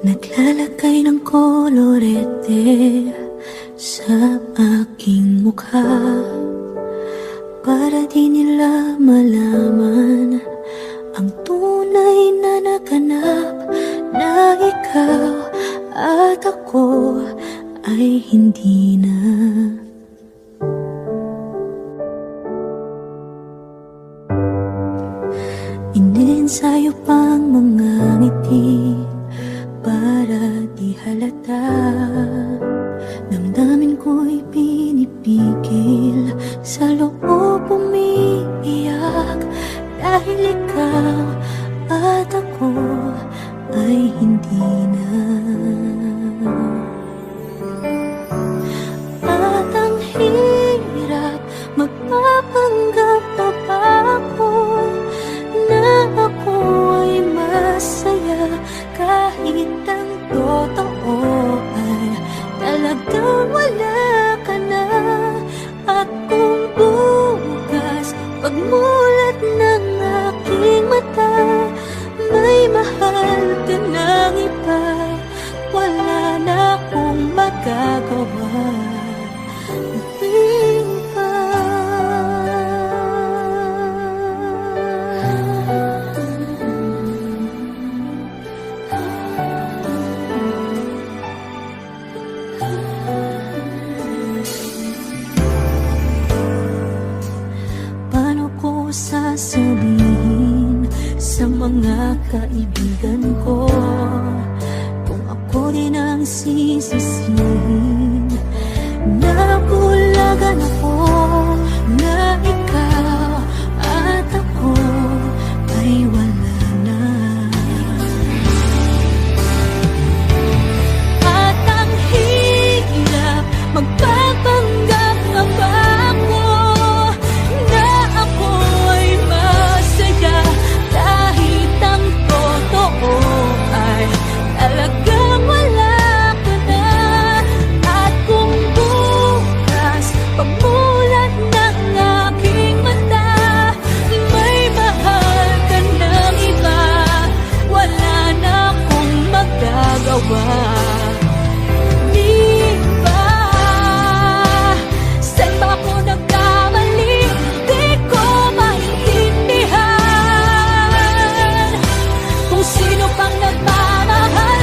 Naglalagay ng kolorete sa aking mukha para di nila malaman ang tunay na naganap, na ikaw at ako ay hindi na. Iniensayo pang mga ngiti para di halata. Damdamin ko'y pinipigil, sa loob umiiyak, dahil ikaw at ako ay hindi na. At ang hirap, magpapanggap na ba ako na ako ay masaya, kahit ang totoo ay talagang wala ka na. At kung bukas pagmulat ng aking mata, may mahal ka ng iba, wala na akong magagawa. Paano ko sasabihin sa mga kaibigan ko kung ako din ang sisisihin? Nabulagan ako na ikaw at ako ay wala na. At ang hirap, magpapanggap na ba ako na ako ay masaya, kahit ang totoo ay talagang wala ka na. At kung bukas pagmulat ng aking mata, may mahal ka ng iba, wala na akong magagawa. Di ba? Saan ba ako nagkamali? Di ko maintindihan kung sino pang nagmamahal